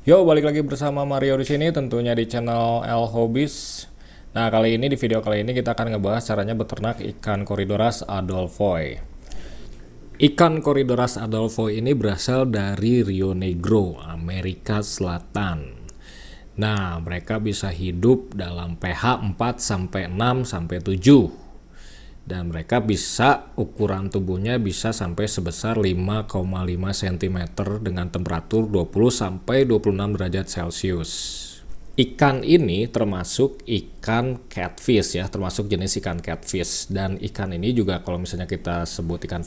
Yo, balik lagi bersama Mario di sini, tentunya di channel L Hobbies. Nah, kali ini di video kali ini kita akan ngebahas caranya beternak ikan Corydoras adolphoi. Ikan Corydoras adolphoi ini berasal dari Rio Negro, Amerika Selatan. Nah, mereka bisa hidup dalam pH 4 sampai 6 sampai 7. Dan mereka bisa ukuran tubuhnya bisa sampai sebesar 5,5 cm dengan temperatur 20 sampai 26 derajat Celcius. Ikan ini termasuk ikan catfish ya, termasuk jenis ikan catfish. Dan ikan ini juga kalau misalnya kita sebut ikan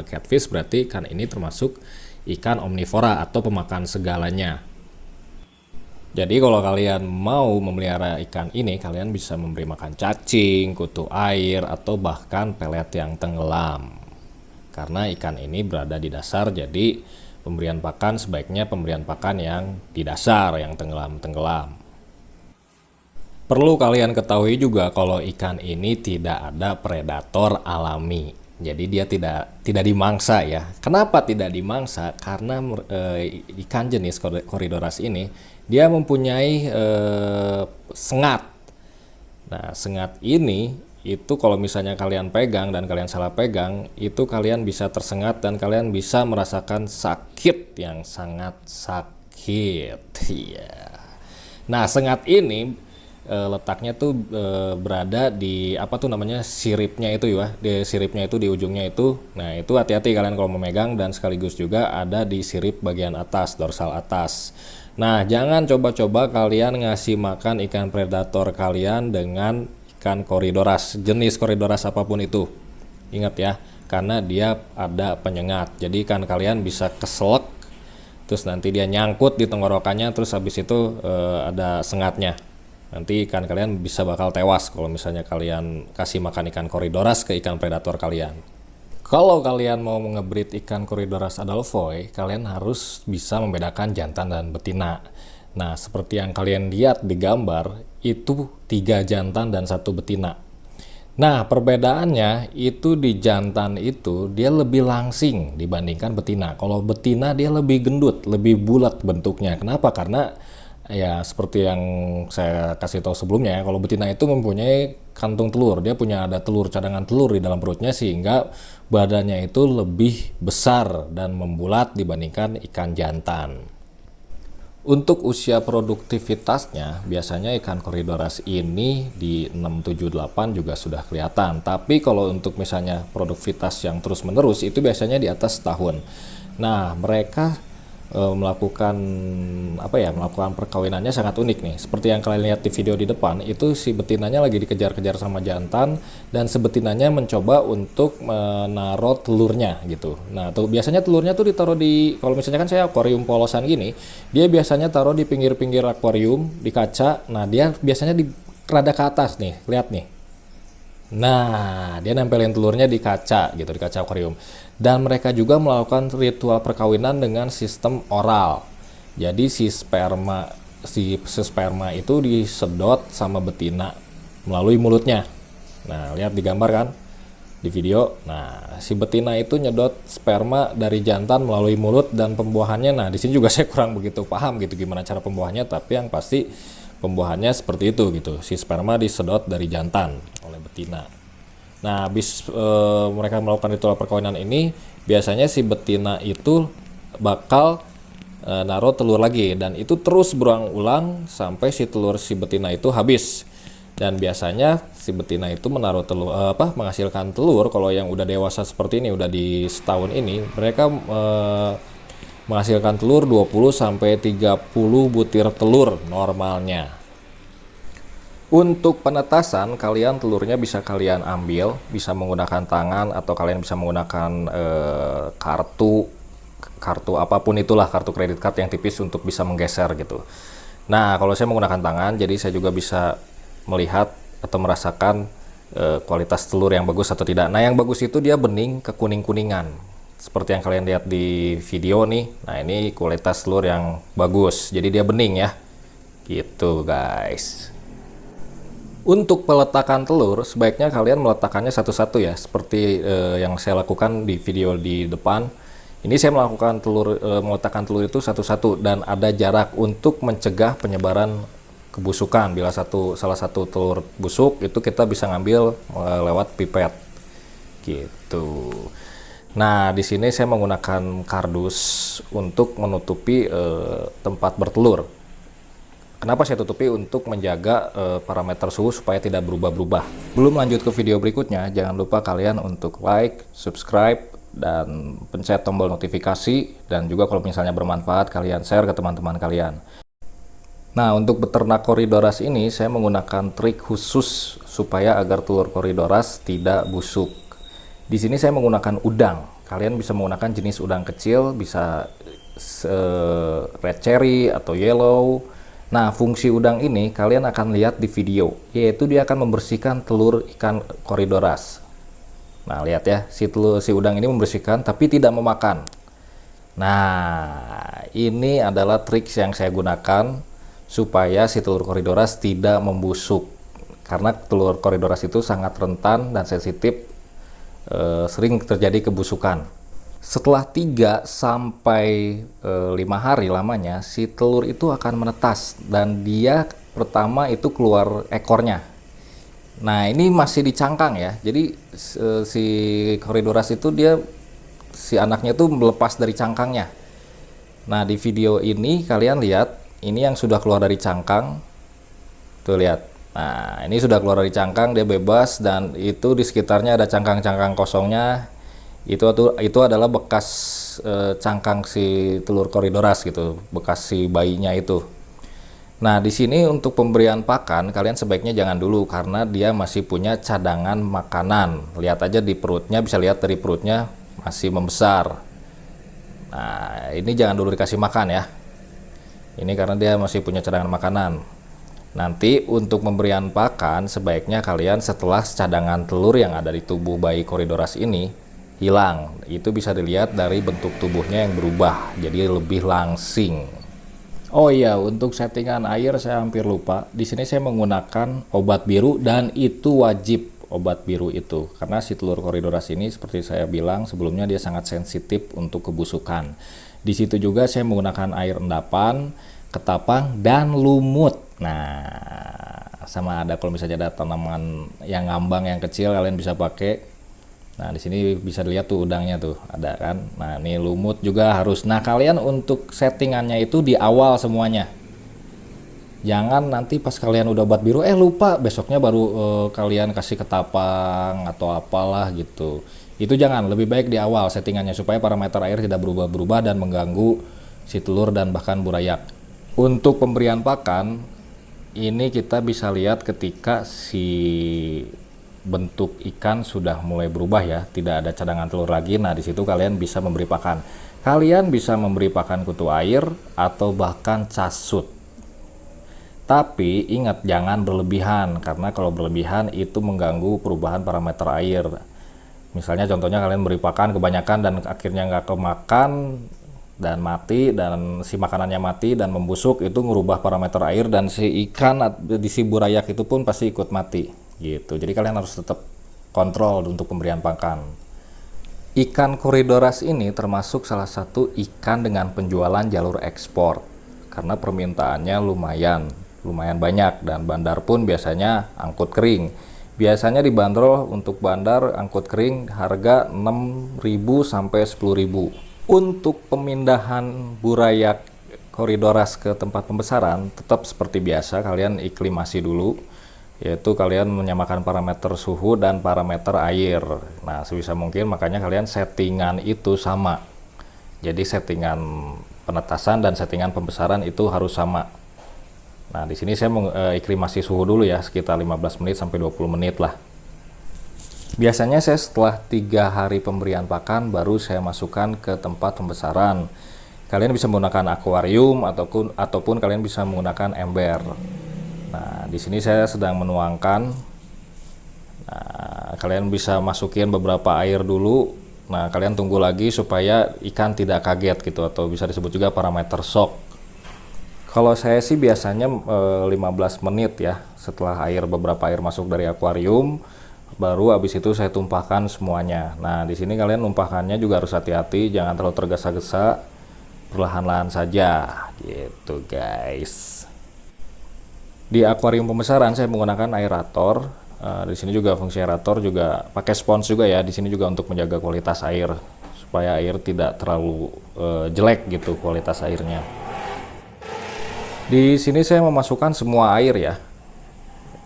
catfish, berarti ikan ini termasuk ikan omnivora atau pemakan segalanya. Jadi kalau kalian mau memelihara ikan ini, kalian bisa memberi makan cacing, kutu air, atau bahkan pelet yang tenggelam. Karena ikan ini berada di dasar, jadi pemberian pakan sebaiknya pemberian pakan yang di dasar, yang tenggelam-tenggelam. Perlu kalian ketahui juga kalau ikan ini tidak ada predator alami. Jadi dia tidak dimangsa ya. Kenapa tidak dimangsa? Karena ikan jenis Corydoras ini dia mempunyai sengat. Nah, sengat ini itu kalau misalnya kalian pegang dan kalian salah pegang, itu kalian bisa tersengat dan kalian bisa merasakan sakit yang sangat sakit. Iya. Nah, sengat ini letaknya tuh berada di apa tuh namanya siripnya itu ya, di siripnya itu di ujungnya itu. Nah, itu hati-hati kalian kalau memegang, dan sekaligus juga ada di sirip bagian atas, dorsal atas. Nah, jangan coba-coba kalian ngasih makan ikan predator kalian dengan ikan Corydoras, jenis Corydoras apapun itu. Ingat ya, karena dia ada penyengat. Jadi ikan kalian bisa keselak, terus nanti dia nyangkut di tenggorokannya, terus habis itu ada sengatnya. Nanti ikan kalian bisa bakal tewas kalau misalnya kalian kasih makan ikan Corydoras ke ikan predator kalian. Kalau kalian mau ngebreed ikan Corydoras adolphoi, kalian harus bisa membedakan jantan dan betina. Nah, seperti yang kalian lihat di gambar, itu 3 jantan dan 1 betina. Nah, perbedaannya itu di jantan itu dia lebih langsing dibandingkan betina. Kalau betina dia lebih gendut, lebih bulat bentuknya. Kenapa? Karena ya seperti yang saya kasih tahu sebelumnya ya, kalau betina itu mempunyai kantung telur, dia punya ada telur, cadangan telur di dalam perutnya, sehingga badannya itu lebih besar dan membulat dibandingkan ikan jantan. Untuk usia produktivitasnya, biasanya ikan Corydoras ini di 6-7-8 juga sudah kelihatan. Tapi kalau untuk misalnya produktivitas yang terus-menerus, itu biasanya di atas setahun. Nah, mereka melakukan melakukan perkawinannya sangat unik nih. Seperti yang kalian lihat di video di depan, itu si betinanya lagi dikejar-kejar sama jantan, dan sebetinanya mencoba untuk menaruh telurnya gitu. Nah, tuh biasanya telurnya tuh ditaruh di, kalau misalnya kan saya akuarium polosan gini, dia biasanya taruh di pinggir-pinggir akuarium di kaca. Nah, dia biasanya di rada ke atas nih, lihat nih. Nah, dia nempelin telurnya di kaca gitu, di kaca akuarium. Dan mereka juga melakukan ritual perkawinan dengan sistem oral. Jadi si sperma itu disedot sama betina melalui mulutnya. Nah, lihat di gambar kan? Di video. Nah, si betina itu nyedot sperma dari jantan melalui mulut, dan pembuahannya, nah di sini juga saya kurang begitu paham gitu gimana cara pembuahannya, tapi yang pasti pembuahannya seperti itu gitu. Si sperma disedot dari jantan oleh betina. Nah, habis mereka melakukan ritual perkawinan ini, biasanya si betina itu bakal naruh telur lagi, dan itu terus berulang-ulang sampai si telur si betina itu habis. Dan biasanya si betina itu menaruh telur menghasilkan telur, kalau yang udah dewasa seperti ini, udah di setahun ini, mereka menghasilkan telur 20 sampai 30 butir telur normalnya. Untuk penetasan, kalian telurnya bisa kalian ambil, bisa menggunakan tangan atau kalian bisa menggunakan kartu apapun itulah, kartu kredit card yang tipis untuk bisa menggeser gitu. Nah, kalau saya menggunakan tangan, jadi saya juga bisa melihat atau merasakan kualitas telur yang bagus atau tidak. Nah, yang bagus itu dia bening ke kuning-kuningan, seperti yang kalian lihat di video nih. Nah, ini kualitas telur yang bagus, jadi dia bening ya gitu guys. Untuk peletakan telur, sebaiknya kalian meletakkannya satu-satu ya, seperti yang saya lakukan di video di depan. Ini saya melakukan meletakkan telur itu satu-satu dan ada jarak untuk mencegah penyebaran kebusukan. Bila salah satu telur busuk itu kita bisa ngambil lewat pipet gitu. Nah, di sini saya menggunakan kardus untuk menutupi tempat bertelur. Kenapa saya tutupi? Untuk menjaga parameter suhu supaya tidak berubah-berubah. Belum lanjut ke video berikutnya, jangan lupa kalian untuk like, subscribe, dan pencet tombol notifikasi, dan juga kalau misalnya bermanfaat kalian share ke teman-teman kalian. Nah, untuk beternak Corydoras ini saya menggunakan trik khusus supaya agar telur Corydoras tidak busuk. Di sini saya menggunakan udang. Kalian bisa menggunakan jenis udang kecil, bisa red cherry atau yellow. Nah, fungsi udang ini kalian akan lihat di video, yaitu dia akan membersihkan telur ikan Corydoras. Nah, lihat ya, si udang ini membersihkan tapi tidak memakan. Nah, ini adalah trik yang saya gunakan supaya si telur Corydoras tidak membusuk. Karena telur Corydoras itu sangat rentan dan sensitif, sering terjadi kebusukan. Setelah 3 sampai 5 hari lamanya, si telur itu akan menetas dan dia pertama itu keluar ekornya. Nah, ini masih di cangkang ya. Jadi si Corydoras itu si anaknya tuh melepas dari cangkangnya. Nah, di video ini kalian lihat, ini yang sudah keluar dari cangkang. Tuh lihat. Nah, ini sudah keluar dari cangkang, dia bebas, dan itu di sekitarnya ada cangkang-cangkang kosongnya. Itu adalah bekas cangkang si telur Corydoras gitu, bekas si bayinya itu. Nah, di sini untuk pemberian pakan kalian sebaiknya jangan dulu karena dia masih punya cadangan makanan. Lihat aja di perutnya, bisa lihat dari perutnya masih membesar. Nah, ini jangan dulu dikasih makan ya. Ini karena dia masih punya cadangan makanan. Nanti untuk pemberian pakan sebaiknya kalian setelah cadangan telur yang ada di tubuh bayi Corydoras ini hilang. Itu bisa dilihat dari bentuk tubuhnya yang berubah, jadi lebih langsing. Oh iya, untuk settingan air saya hampir lupa. Di sini saya menggunakan obat biru dan itu wajib obat biru itu karena si telur Corydoras ini seperti saya bilang sebelumnya dia sangat sensitif untuk kebusukan. Di situ juga saya menggunakan air endapan, ketapang, dan lumut. Nah, sama ada kalau misalnya ada tanaman yang ngambang yang kecil kalian bisa pakai. Nah, di sini bisa dilihat tuh udangnya tuh ada kan. Nah, ini lumut juga harus. Nah, kalian untuk settingannya itu di awal semuanya. Jangan nanti pas kalian udah obat biru lupa besoknya baru kalian kasih ketapang atau apalah gitu. Itu jangan, lebih baik di awal settingannya supaya parameter air tidak berubah-berubah dan mengganggu si telur dan bahkan burayak. Untuk pemberian pakan ini kita bisa lihat ketika si bentuk ikan sudah mulai berubah ya, tidak ada cadangan telur lagi. Nah, di situ kalian bisa memberi pakan. Kalian bisa memberi pakan kutu air atau bahkan casut. Tapi ingat jangan berlebihan karena kalau berlebihan itu mengganggu perubahan parameter air. Misalnya contohnya kalian beri pakan kebanyakan dan akhirnya nggak kemakan dan mati dan si makanannya mati dan membusuk, itu merubah parameter air dan si ikan di si burayak itu pun pasti ikut mati. Gitu. Jadi kalian harus tetap kontrol untuk pemberian pakan. Ikan Corydoras ini termasuk salah satu ikan dengan penjualan jalur ekspor karena permintaannya lumayan banyak dan bandar pun biasanya angkut kering. Biasanya dibanderol untuk bandar angkut kering harga 6.000 sampai 10.000. Untuk pemindahan burayak Corydoras ke tempat pembesaran tetap seperti biasa, kalian iklimasi dulu, yaitu kalian menyamakan parameter suhu dan parameter air. Nah, sebisa mungkin makanya kalian settingan itu sama. Jadi settingan penetasan dan settingan pembesaran itu harus sama. Nah, di sini saya iklimasi suhu dulu ya, sekitar 15 menit sampai 20 menit lah. Biasanya saya setelah 3 hari pemberian pakan baru saya masukkan ke tempat pembesaran. Kalian bisa menggunakan akuarium ataupun kalian bisa menggunakan ember. Nah, di sini saya sedang menuangkan. Nah, kalian bisa masukin beberapa air dulu. Nah, kalian tunggu lagi supaya ikan tidak kaget gitu, atau bisa disebut juga parameter shock. Kalau saya sih biasanya 15 menit ya, setelah beberapa air masuk dari akuarium, Baru habis itu saya tumpahkan semuanya. Nah, di sini kalian numpahkannya juga harus hati-hati, jangan terlalu tergesa-gesa, perlahan-lahan saja gitu guys. Di akuarium pembesaran saya menggunakan aerator. Di sini juga fungsi aerator juga pakai spons juga ya. Di sini juga untuk menjaga kualitas air supaya air tidak terlalu jelek gitu kualitas airnya. Di sini saya memasukkan semua air ya.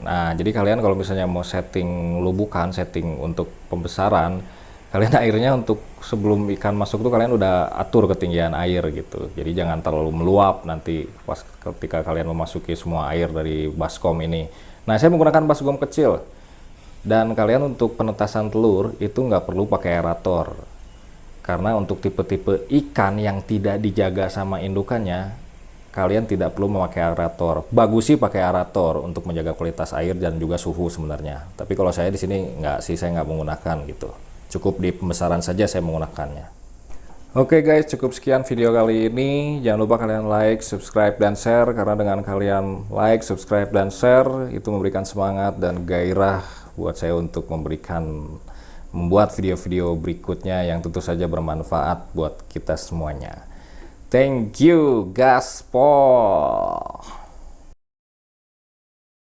Nah, jadi kalian kalau misalnya mau setting lubukan, setting untuk pembesaran, kalian airnya untuk sebelum ikan masuk tuh kalian udah atur ketinggian air gitu. Jadi jangan terlalu meluap nanti pas ketika kalian memasuki semua air dari baskom ini. Nah, saya menggunakan baskom kecil. Dan kalian untuk penetasan telur itu nggak perlu pakai aerator. Karena untuk tipe-tipe ikan yang tidak dijaga sama indukannya, kalian tidak perlu memakai aerator. Bagus sih pakai aerator untuk menjaga kualitas air dan juga suhu sebenarnya. Tapi kalau saya di sini nggak sih, saya nggak menggunakan gitu. Cukup di pembesaran saja saya menggunakannya. Oke guys, cukup sekian video kali ini. Jangan lupa kalian like, subscribe, dan share. Karena dengan kalian like, subscribe, dan share, itu memberikan semangat dan gairah buat saya untuk membuat video-video berikutnya yang tentu saja bermanfaat buat kita semuanya. Thank you, gaspol.